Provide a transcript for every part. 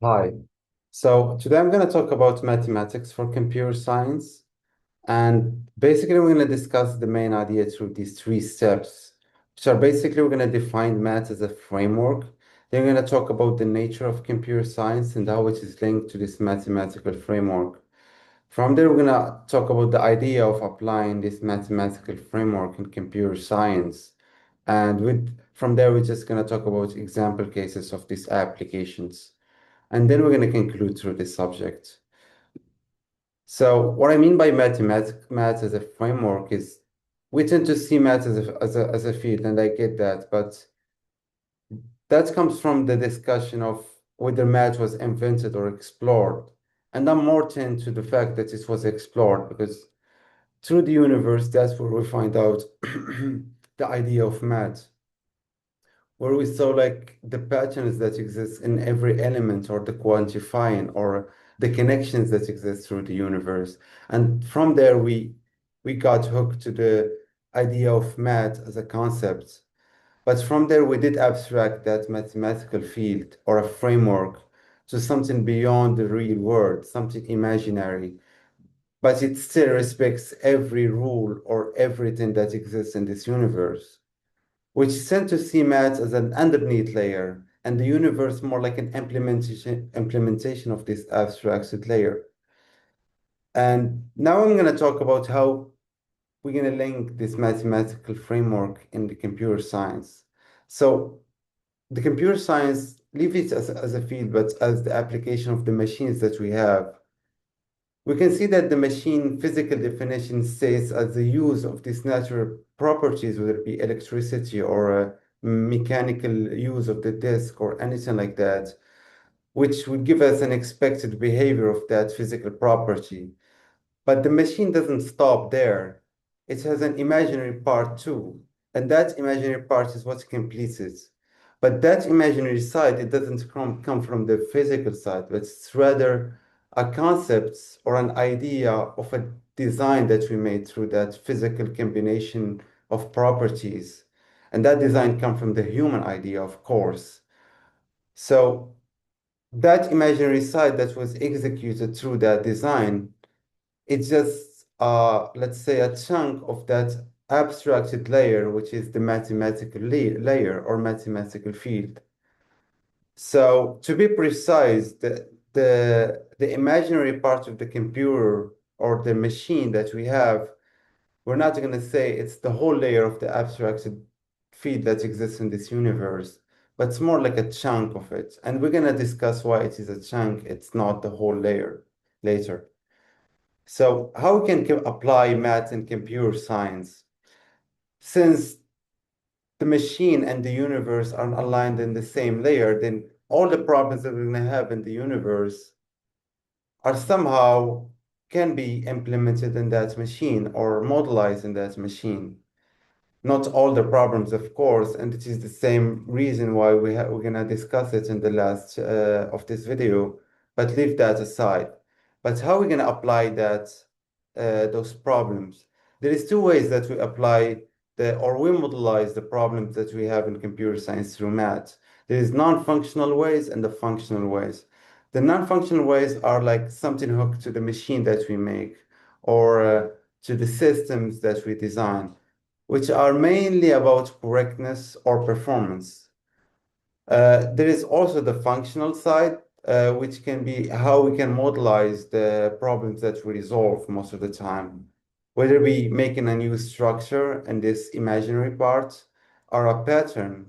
Hi. So today I'm going to talk about mathematics for computer science. And basically, we're going to discuss the main idea through these three steps, which are basically we're going to define math as a framework. Then we're going to talk about the nature of computer science and how it is linked to this mathematical framework. From there, we're going to talk about the idea of applying this mathematical framework in computer science. And from there, we're just going to talk about example cases of these applications. And then we're going to conclude through this subject. So what I mean by math as a framework is we tend to see math as a field, and I get that, but that comes from the discussion of whether math was invented or explored. And I'm more tend to the fact that it was explored because through the universe, that's where we find out the idea of math, where we saw like the patterns that exist in every element or the quantifying or the connections that exist through the universe. And from there, we got hooked to the idea of math as a concept. But from there, we did abstract that mathematical field or a framework to something beyond the real world, something imaginary. But it still respects every rule or everything that exists in this universe, which tend to see maths as an underneath layer and the universe more like an implementation of this abstracted layer. And now I'm going to talk about how we're going to link this mathematical framework in the computer science. So the computer science, leave it as a field, but as the application of the machines that we have, we can see that the machine physical definition states as the use of these natural properties, whether it be electricity or a mechanical use of the disk or anything like that, which would give us an expected behavior of that physical property. But the machine doesn't stop there. It has an imaginary part too. And that imaginary part is what completes it. But that imaginary side, it doesn't come from the physical side, but it's rather a concept or an idea of a design that we made through that physical combination of properties. And that design comes from the human idea, of course. So that imaginary side that was executed through that design, it's just, let's say, a chunk of that abstracted layer, which is the mathematical layer or mathematical field. So to be precise, the imaginary part of the computer or the machine that we have, we're not going to say it's the whole layer of the abstracted field that exists in this universe, but it's more like a chunk of it. And we're going to discuss why it is a chunk, it's not the whole layer later. So how we can apply math and computer science? Since the machine and the universe are aligned in the same layer, then all the problems that we're going to have in the universe are somehow can be implemented in that machine or modelized in that machine. Not all the problems, of course, and it is the same reason why we're going to discuss it in the last of this video, but leave that aside. But how are we going to apply those problems? There is two ways that we apply or we modelize the problems that we have in computer science through math. There is non-functional ways and the functional ways. The non-functional ways are like something hooked to the machine that we make or to the systems that we design, which are mainly about correctness or performance. There is also the functional side, which can be how we can modelize the problems that we resolve most of the time, whether we making a new structure in this imaginary part or a pattern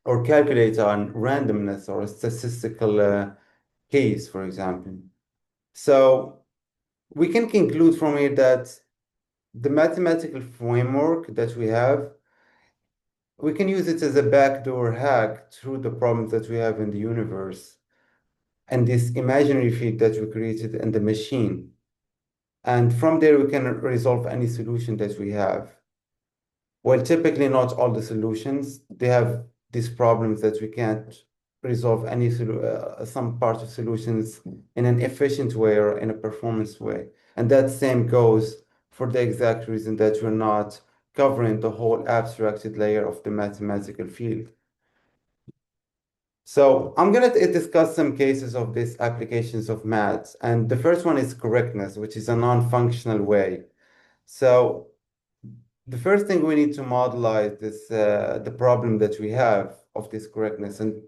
or calculate on randomness or a statistical case, for example. So we can conclude from here that the mathematical framework that we have, we can use it as a backdoor hack through the problems that we have in the universe and this imaginary field that we created in the machine. And from there, we can resolve any solution that we have. Well, typically not all the solutions. They have these problems that we can't resolve some part of solutions in an efficient way or in a performance way. And that same goes for the exact reason that we're not covering the whole abstracted layer of the mathematical field. So I'm going to discuss some cases of these applications of maths. And the first one is correctness, which is a non-functional way. So the first thing we need to modelize is the problem that we have of this correctness and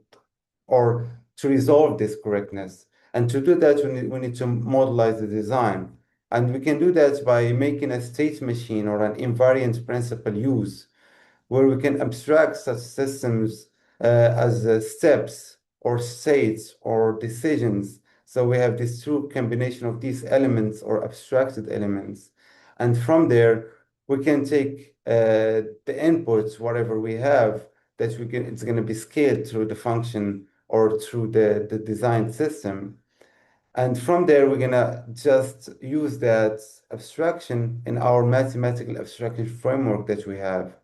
or to resolve this correctness. And to do that, we need to modelize the design. And we can do that by making a state machine or an invariant principal use where we can abstract such systems as steps or states or decisions. So we have this true combination of these elements or abstracted elements. And from there, we can take the inputs, whatever we have, that it's going to be scaled through the function or through the design system. And from there, we're gonna just use that abstraction in our mathematical abstraction framework that we have.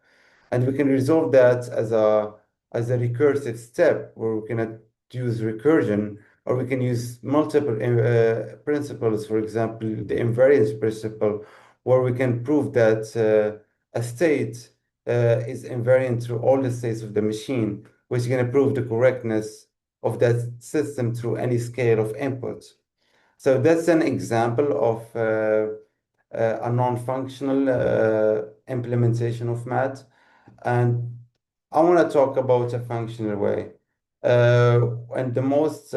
And we can resolve that as a recursive step where we can use recursion, or we can use multiple principles, for example, the invariance principle, where we can prove that a state is invariant through all the states of the machine, which is going to prove the correctness of that system through any scale of input. So that's an example of a non-functional implementation of math. And I want to talk about a functional way. And the most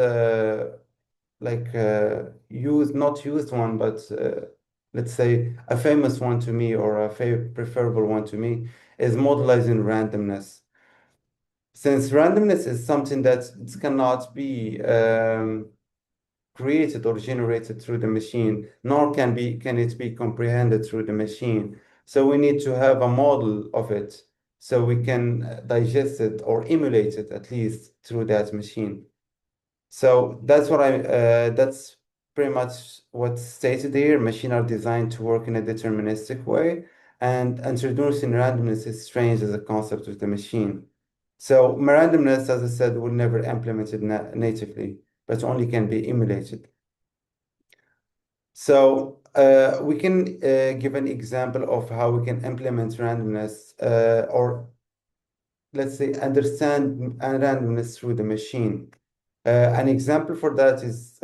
used, not used one, but let's say a famous one to me or a preferable one to me is modelizing randomness. Since randomness is something that it cannot be created or generated through the machine, nor can it be comprehended through the machine. So we need to have a model of it so we can digest it or emulate it at least through that machine. So that's pretty much what's stated here. Machines are designed to work in a deterministic way, and introducing randomness is strange as a concept with the machine. So randomness, as I said, will never implement it natively, but only can be emulated. So we can give an example of how we can implement randomness or let's say understand randomness through the machine. An example for that is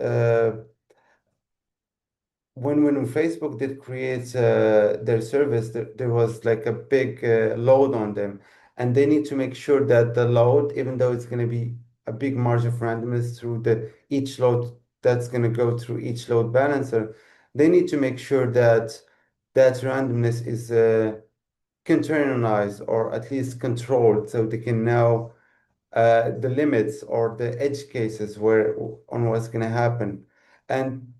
when Facebook did create their service, there was like a big load on them, and they need to make sure that the load, even though it's going to be a big margin of randomness through the each load that's going to go through each load balancer, they need to make sure that that randomness is containerized or at least controlled, so they can know the limits or the edge cases where on what's going to happen. And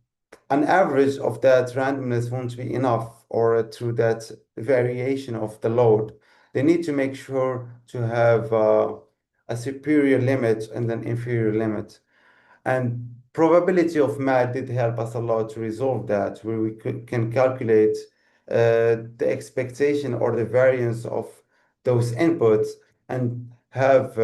an average of that randomness won't be enough or through that variation of the load. They need to make sure to have a superior limit and an inferior limit. And probability of math did help us a lot to resolve that, where we can calculate the expectation or the variance of those inputs and have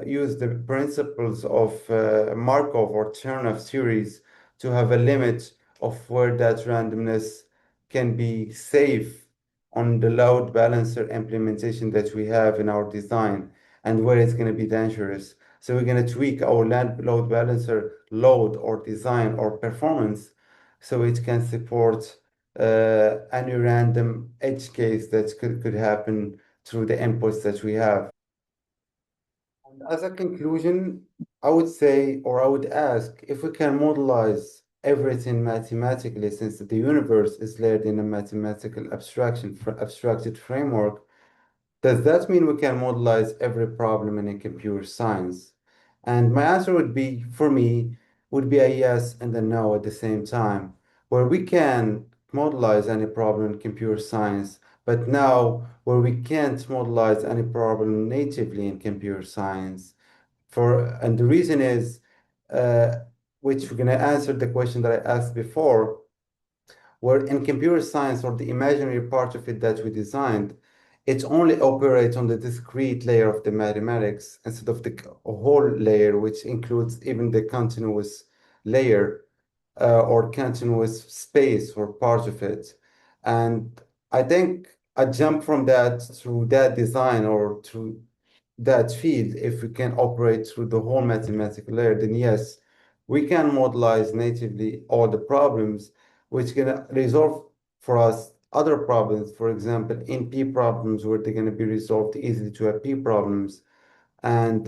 used the principles of Markov or Chernoff series to have a limit of where that randomness can be safe on the load balancer implementation that we have in our design and where it's going to be dangerous. So we're going to tweak our load balancer load or design or performance so it can support any random edge case that could happen through the inputs that we have. And as a conclusion, I would say, or I would ask, if we can modelize everything mathematically, since the universe is layered in a mathematical abstracted framework, does that mean we can modelize every problem in a computer science? And my answer would be, for me, would be a yes and a no at the same time, where we can modelize any problem in computer science, but now where we can't modelize any problem natively in computer science. And the reason is, uh, which we're gonna answer the question that I asked before, where in computer science or the imaginary part of it that we designed, it only operates on the discrete layer of the mathematics instead of the whole layer, which includes even the continuous layer or continuous space or part of it. And I think a jump from that through that design or through that field, if we can operate through the whole mathematical layer, then yes, we can modelize natively all the problems, which can resolve for us other problems. For example, NP problems where they're going to be resolved easily to AP problems, and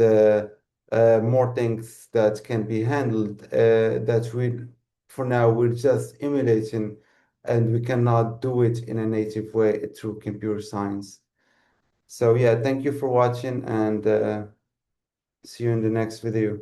more things that can be handled that we, for now, we're just emulating, and we cannot do it in a native way through computer science. So yeah, thank you for watching, and see you in the next video.